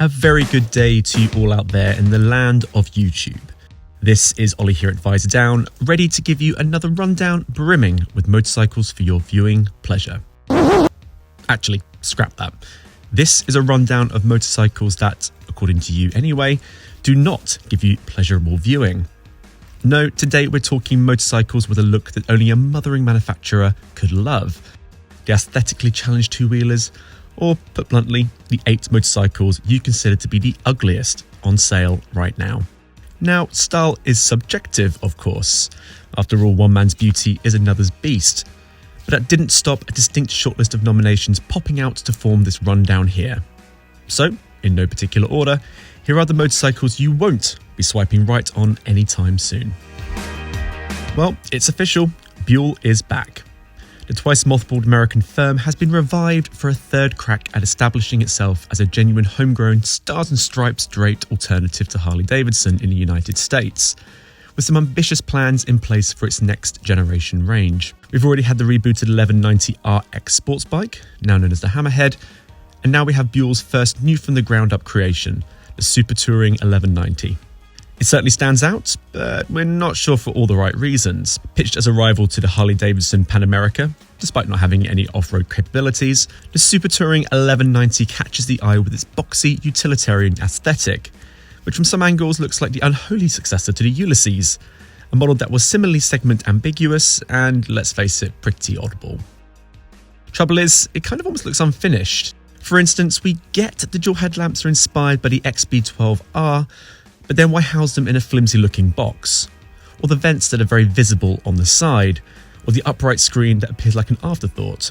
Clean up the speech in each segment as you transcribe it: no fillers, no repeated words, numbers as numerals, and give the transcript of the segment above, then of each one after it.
A very good day to you all out there in the land of YouTube. This is Ollie here at Visordown, ready to give you another rundown brimming with motorcycles for your viewing pleasure. Actually, scrap that. This is a rundown of motorcycles that, according to you anyway, do not give you pleasurable viewing. No, today we're talking motorcycles with a look that only a mothering manufacturer could love. The aesthetically challenged two-wheelers, or put bluntly, the 8 motorcycles you consider to be the ugliest on sale right now. Now, style is subjective, of course. After all, one man's beauty is another's beast. But that didn't stop a distinct shortlist of nominations popping out to form this rundown here. So, in no particular order, here are the motorcycles you won't be swiping right on anytime soon. Well, it's official, Buell is back. The twice mothballed American firm has been revived for a third crack at establishing itself as a genuine homegrown stars and stripes draped alternative to Harley-Davidson in the United States, with some ambitious plans in place for its next generation range. We've already had the rebooted 1190 RX sports bike, now known as the Hammerhead, and now we have Buell's first new from the ground up creation, the SuperTouring 1190. It certainly stands out, but we're not sure for all the right reasons. Pitched as a rival to the Harley-Davidson Pan America, despite not having any off-road capabilities, the SuperTouring 1190 catches the eye with its boxy, utilitarian aesthetic, which from some angles looks like the unholy successor to the Ulysses, a model that was similarly segment ambiguous and, let's face it, pretty oddball. Trouble is, it kind of almost looks unfinished. For instance, we get the dual headlamps are inspired by the XB12R, but then why house them in a flimsy looking box? Or the vents that are very visible on the side, or the upright screen that appears like an afterthought?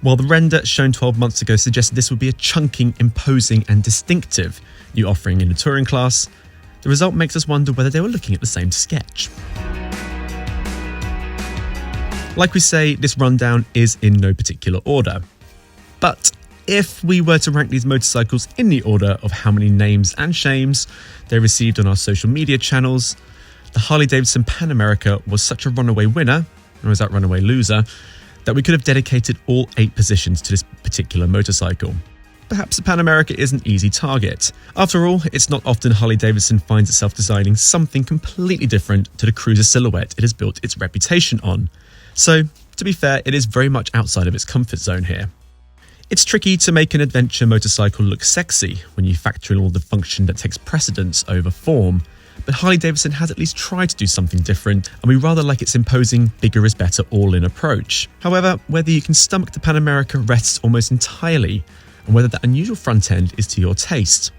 While the render shown 12 months ago suggested this would be a chunking, imposing and distinctive new offering in the touring class, the result makes us wonder whether they were looking at the same sketch. Like we say, this rundown is in no particular order. But if we were to rank these motorcycles in the order of how many names and shames they received on our social media channels, the Harley-Davidson Pan America was such a runaway winner, or is that runaway loser, that we could have dedicated all 8 positions to this particular motorcycle. Perhaps the Pan America is an easy target. After all, it's not often Harley-Davidson finds itself designing something completely different to the cruiser silhouette it has built its reputation on. So, to be fair, it is very much outside of its comfort zone here. It's tricky to make an adventure motorcycle look sexy when you factor in all the function that takes precedence over form, but Harley-Davidson has at least tried to do something different, and we rather like its imposing, bigger is better all-in approach. However, whether you can stomach the Pan America rests almost entirely on whether that unusual front end is to your taste.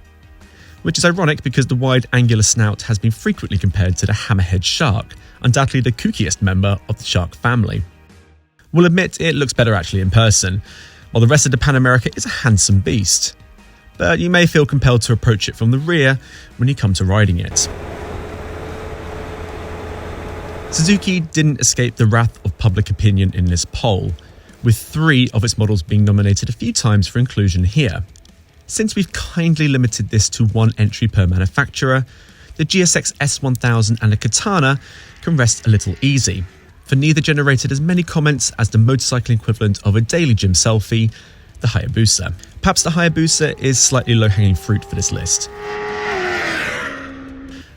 Which is ironic because the wide angular snout has been frequently compared to the hammerhead shark, undoubtedly the kookiest member of the shark family. We'll admit it looks better actually in person, while the rest of the Pan America is a handsome beast. But you may feel compelled to approach it from the rear when you come to riding it. Suzuki didn't escape the wrath of public opinion in this poll, with 3 of its models being nominated a few times for inclusion here. Since we've kindly limited this to 1 entry per manufacturer, the GSX S1000 and the Katana can rest a little easy, for neither generated as many comments as the motorcycling equivalent of a daily gym selfie, the Hyabusa. Perhaps the Hyabusa is slightly low-hanging fruit for this list,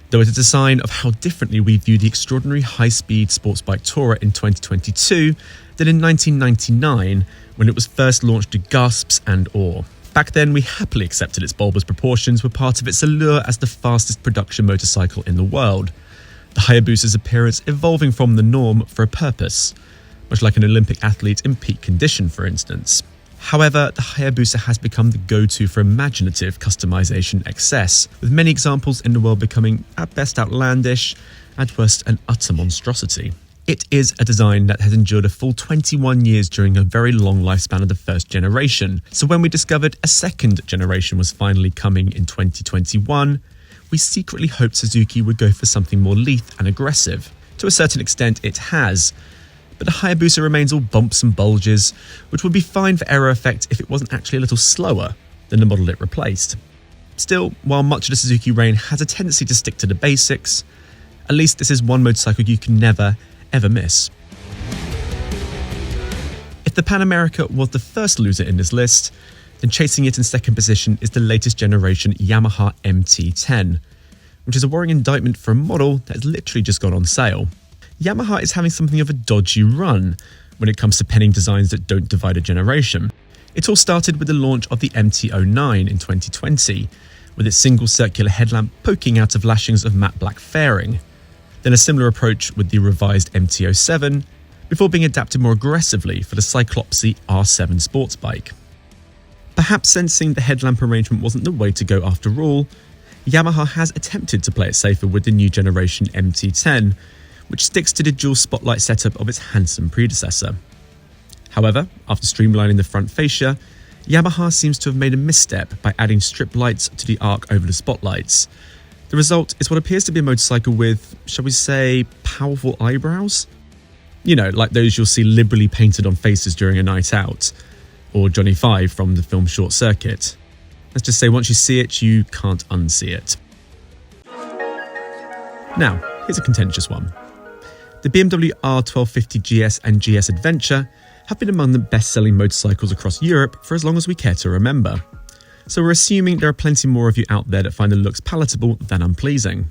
though it is a sign of how differently we view the extraordinary high-speed sports bike tourer in 2022 than in 1999 when it was first launched to gasps and awe. Back then, we happily accepted its bulbous proportions were part of its allure as the fastest production motorcycle in the world, the Hayabusa's appearance evolving from the norm for a purpose, much like an Olympic athlete in peak condition, for instance. However, the Hayabusa has become the go-to for imaginative customization excess, with many examples in the world becoming at best outlandish, at worst an utter monstrosity. It is a design that has endured a full 21 years during a very long lifespan of the first generation, so when we discovered a second generation was finally coming in 2021, we secretly hoped Suzuki would go for something more lithe and aggressive. To a certain extent it has, but the Hayabusa remains all bumps and bulges, which would be fine for aero effect if it wasn't actually a little slower than the model it replaced. Still, while much of the Suzuki range has a tendency to stick to the basics, at least this is one motorcycle you can never, ever miss. If the Pan America was the first loser in this list, Then chasing it in second position is the latest generation Yamaha MT-10, which is a worrying indictment for a model that has literally just gone on sale. Yamaha is having something of a dodgy run when it comes to penning designs that don't divide a generation. It all started with the launch of the MT-09 in 2020, with its single circular headlamp poking out of lashings of matte black fairing. Then a similar approach with the revised MT-07, before being adapted more aggressively for the Cyclopsy R7 sports bike. Perhaps sensing the headlamp arrangement wasn't the way to go after all, Yamaha has attempted to play it safer with the new generation MT-10, which sticks to the dual spotlight setup of its handsome predecessor. However, after streamlining the front fascia, Yamaha seems to have made a misstep by adding strip lights to the arc over the spotlights. The result is what appears to be a motorcycle with, shall we say, powerful eyebrows? You know, like those you'll see liberally painted on faces during a night out, or Johnny Five from the film Short Circuit. Let's just say once you see it, you can't unsee it. Now, here's a contentious one. The BMW R 1250 GS and GS Adventure have been among the best-selling motorcycles across Europe for as long as we care to remember. So we're assuming there are plenty more of you out there that find the looks palatable than unpleasing.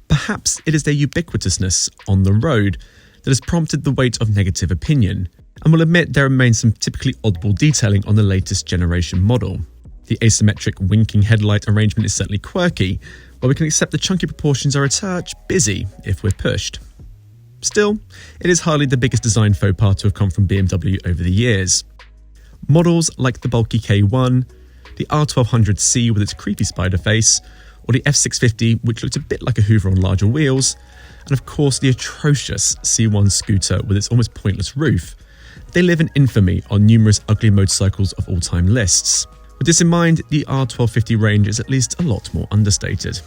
Perhaps it is their ubiquitousness on the road that has prompted the weight of negative opinion, and we'll admit there remains some typically oddball detailing on the latest generation model. The asymmetric winking headlight arrangement is certainly quirky, while we can accept the chunky proportions are a touch busy if we're pushed. Still, it is hardly the biggest design faux pas to have come from BMW over the years. Models like the bulky K1, the R1200C with its creepy spider face, or the F650 which looked a bit like a Hoover on larger wheels, and of course the atrocious C1 scooter with its almost pointless roof, they live in infamy on numerous ugly motorcycles of all-time lists. With this in mind, the R1250 range is at least a lot more understated.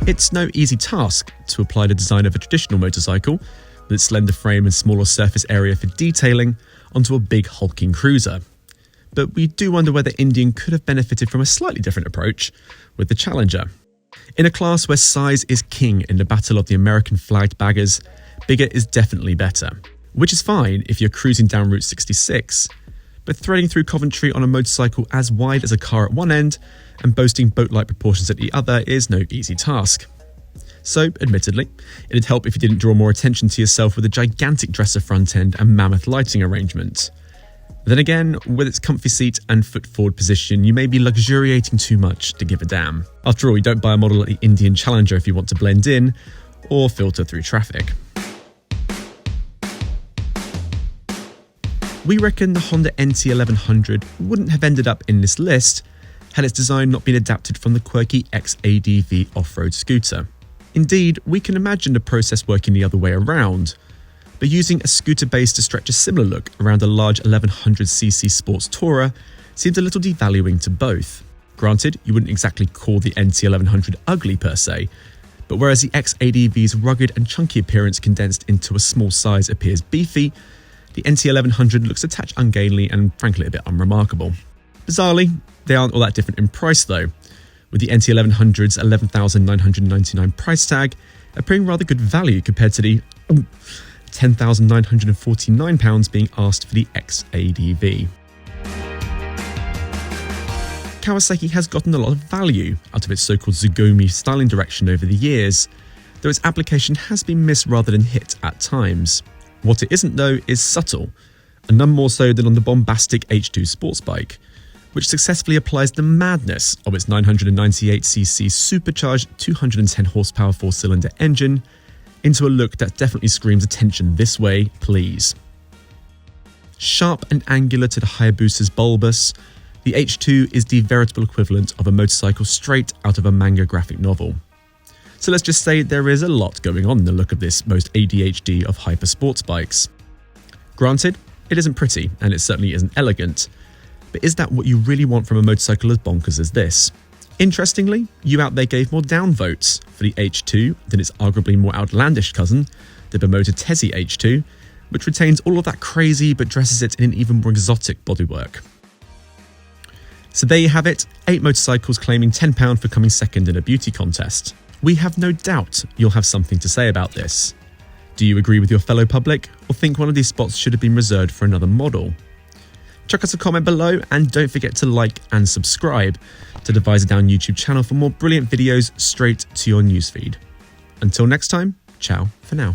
It's no easy task to apply the design of a traditional motorcycle, with its slender frame and smaller surface area for detailing, onto a big hulking cruiser. But we do wonder whether Indian could have benefited from a slightly different approach with the Challenger. In a class where size is king in the battle of the American flagged baggers, bigger is definitely better. Which is fine if you're cruising down Route 66, but threading through Coventry on a motorcycle as wide as a car at one end and boasting boat-like proportions at the other is no easy task. So, admittedly, it'd help if you didn't draw more attention to yourself with a gigantic dresser front end and mammoth lighting arrangement. Then again, with its comfy seat and foot-forward position, you may be luxuriating too much to give a damn. After all, you don't buy a model like the Indian Challenger if you want to blend in or filter through traffic. We reckon the Honda NT1100 wouldn't have ended up in this list had its design not been adapted from the quirky XADV off-road scooter. Indeed, we can imagine the process working the other way around, but using a scooter base to stretch a similar look around a large 1100cc sports tourer seems a little devaluing to both. Granted, you wouldn't exactly call the NT1100 ugly per se, but whereas the XADV's rugged and chunky appearance condensed into a small size appears beefy, the NT1100 looks a touch ungainly and frankly a bit unremarkable. Bizarrely, they aren't all that different in price though, with the NT1100's $11,999 price tag appearing rather good value compared to the £10,949 being asked for the XADV. Kawasaki has gotten a lot of value out of its so-called Zoogomi styling direction over the years, though its application has been missed rather than hit at times. What it isn't though is subtle, and none more so than on the bombastic H2 sports bike, which successfully applies the madness of its 998cc supercharged 210 horsepower four-cylinder engine into a look that definitely screams attention this way, please. Sharp and angular to the Hyabusa's bulbous, the H2 is the veritable equivalent of a motorcycle straight out of a manga graphic novel. So let's just say there is a lot going on in the look of this most ADHD of hyper sports bikes. Granted, it isn't pretty and it certainly isn't elegant, but is that what you really want from a motorcycle as bonkers as this? Interestingly, you out there gave more downvotes for the H2 than its arguably more outlandish cousin, the Bermuda Tezzy H2, which retains all of that crazy but dresses it in an even more exotic bodywork. So there you have it, 8 motorcycles claiming £10 for coming second in a beauty contest. We have no doubt you'll have something to say about this. Do you agree with your fellow public, or think one of these spots should have been reserved for another model? Chuck us a comment below and don't forget to like and subscribe to the Visordown YouTube channel for more brilliant videos straight to your newsfeed. Until next time, ciao for now.